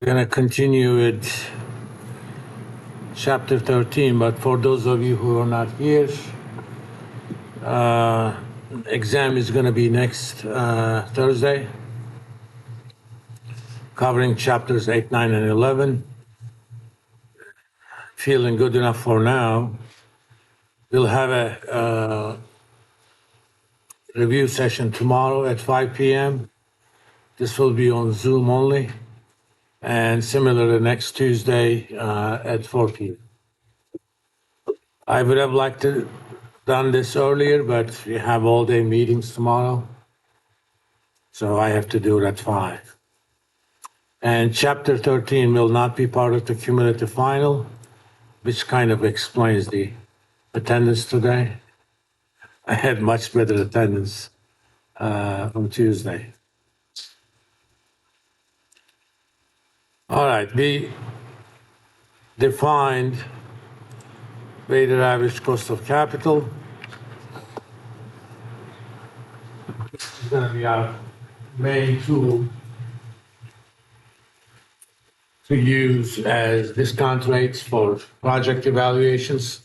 We're going to continue with chapter 13, but for those of you who are not here, exam is going to be next Thursday, covering chapters 8, 9, and 11. Feeling good enough for now. We'll have a review session tomorrow at 5 p.m. This will be on Zoom only, and similarly next Tuesday at 4 p.m. I would have liked to done this earlier, but we have all-day meetings tomorrow, so I have to do it at 5. And chapter 13 will not be part of the cumulative final, which kind of explains the attendance today. I had much better attendance on Tuesday. All right, we defined weighted average cost of capital. This is going to be our main tool to use as discount rates for project evaluations.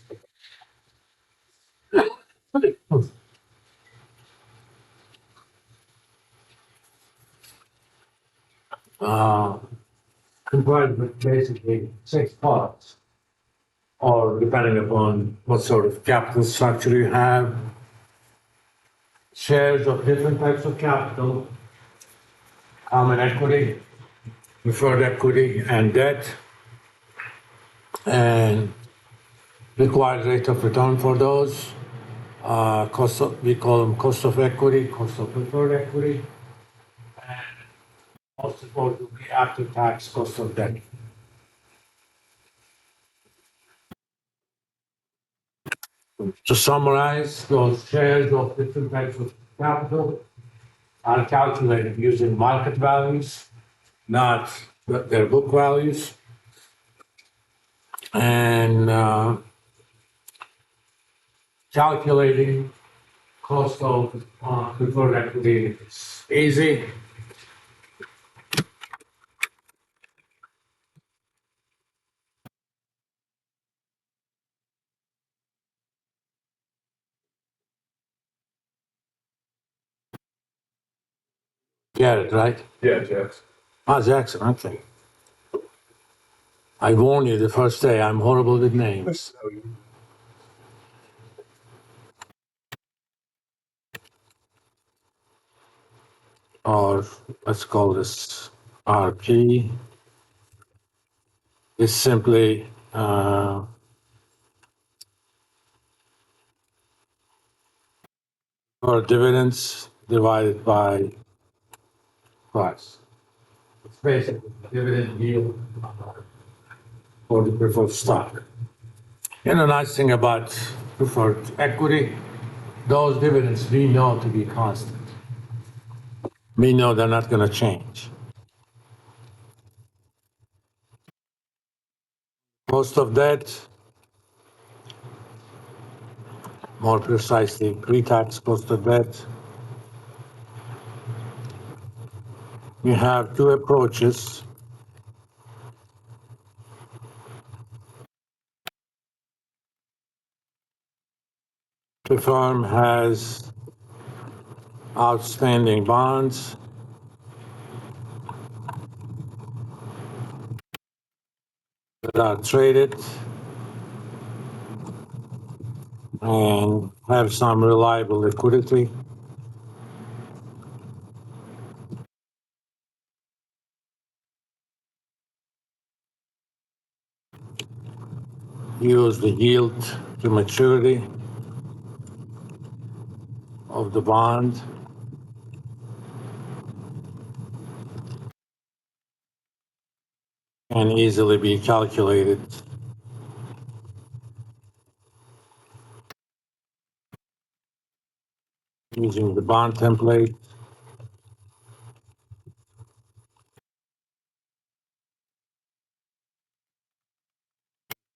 Comprised with basically 6 parts, or depending upon what sort of capital structure you have, shares of different types of capital, common equity, preferred equity, and debt, and required rate of return for those. We call them cost of equity, cost of preferred equity, and most importantly, after-tax cost of debt. To summarize, those shares of different types of capital are calculated using market values, not their book values, and calculating cost of preferred equity is easy. Get it, right? Yeah, Jackson. Jackson, okay. I warned you the first day, I'm horrible with names. Or let's call this RP. Is simply or dividends divided by price. It's basically dividend yield for the preferred stock. And the nice thing about preferred equity, those dividends we know to be constant. We know they're not going to change. Cost of debt, more precisely, pre-tax cost of debt. You have two approaches. The firm has outstanding bonds that are traded and have some reliable liquidity. Use the yield to maturity of the bond. Can easily be calculated using the bond template.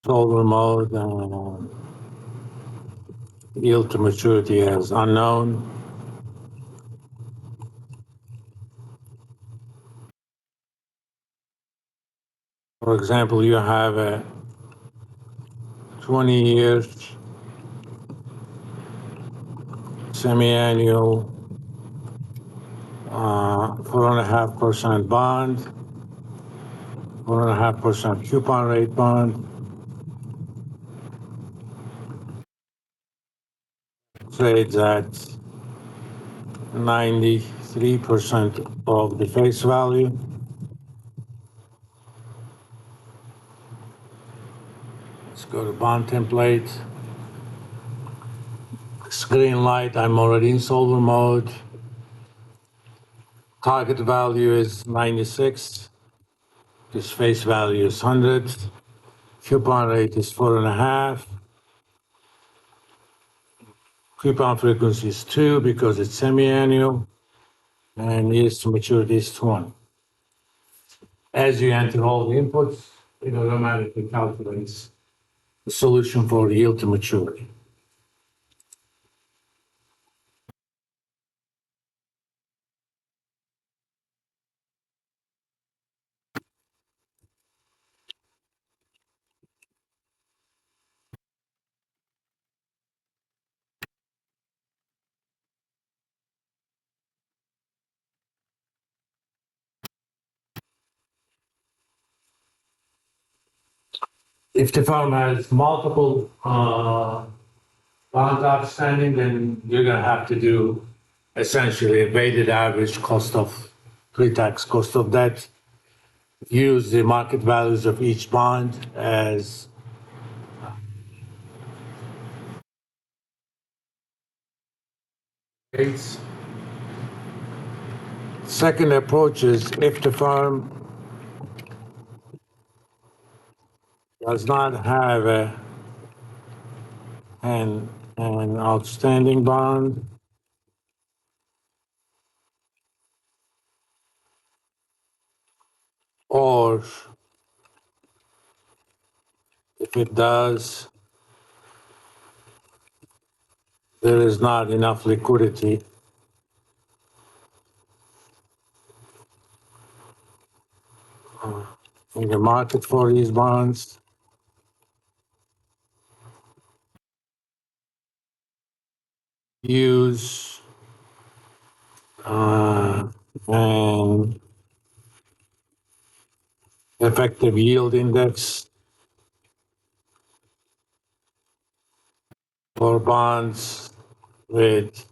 Solver mode and yield to maturity as unknown. For example, you have a 20 years semi-annual 4.5% bond, 4.5% coupon rate bond, trades at 93% of the face value. Let's go to bond template. Screen light, I'm already in solver mode. Target value is 96. This face value is 100. Coupon rate is 4.5. Coupon frequency is 2 because it's semi-annual. And years to maturity is 20. As you enter all the inputs, it automatically calculates the solution for yield to maturity. If the firm has multiple bonds outstanding, then you're going to have to do essentially a weighted average cost of pre-tax cost of debt. Use the market values of each bond as rates. Second approach is if the firm does not have an outstanding bond, or if it does, there is not enough liquidity in the market for these bonds. Use an effective yield index for bonds with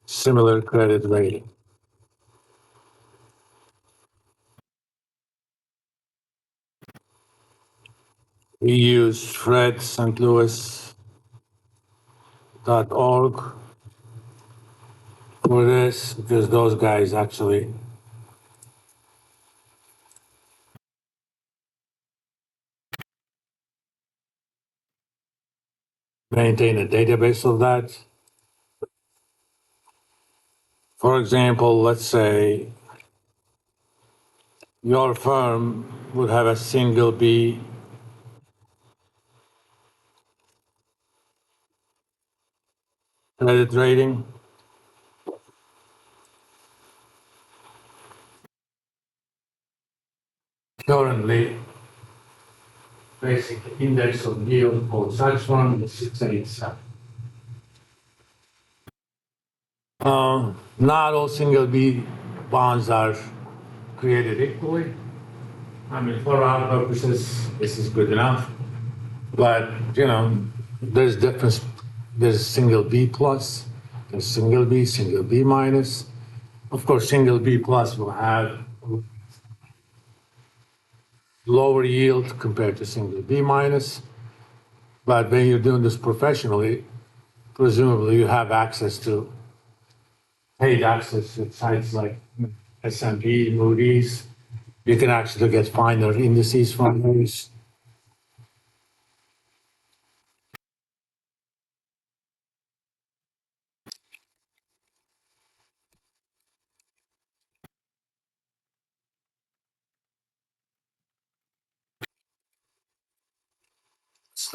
similar credit rating. We use fredstlouis.org for this because those guys actually maintain a database of that. For example, let's say your firm would have a single B credit rating. Currently, basic index of yield for such fund is 687. Not all single B bonds are created equally. I mean, for our purposes, this is good enough. But, there's difference. There's single B plus, there's single B minus. Of course, single B plus will have lower yield compared to single B minus. But when you're doing this professionally, presumably you have access to paid access to sites like S&P, Moody's. You can actually get finer indices from those.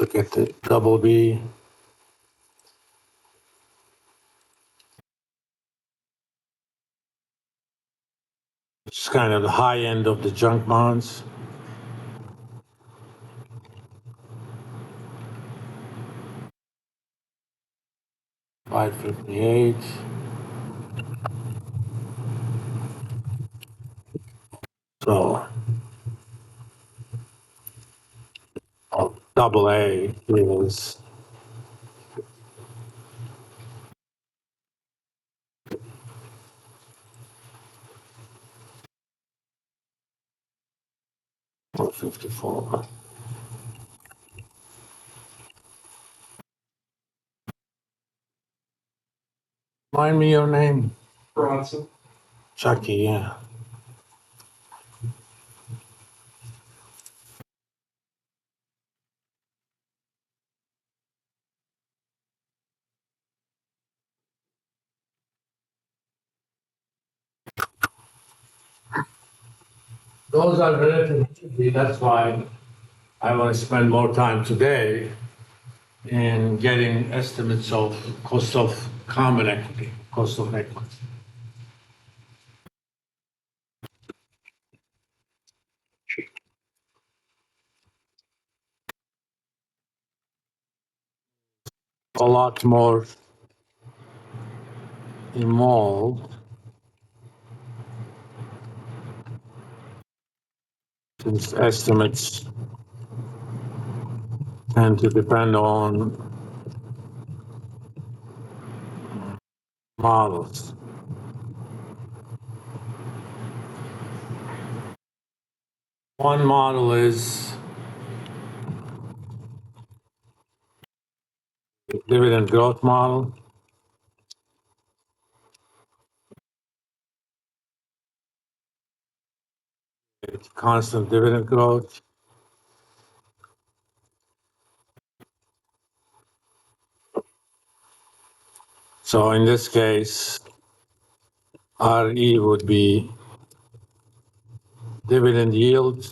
Let's look at the double B. It's kind of the high end of the junk bonds. 558. So, double A is 454. Remind me your name? Bronson. Chucky, yeah. Those are relatively, that's why I want to spend more time today in getting estimates of cost of common equity, cost of equity. A lot more involved since estimates tend to depend on models. One model is dividend growth model. It's constant dividend growth. So in this case, RE would be dividend yield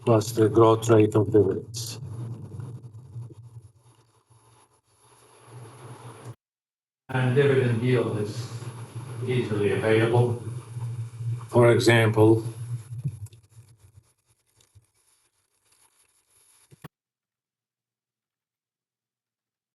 plus the growth rate of dividends. And dividend yield is easily available. For example,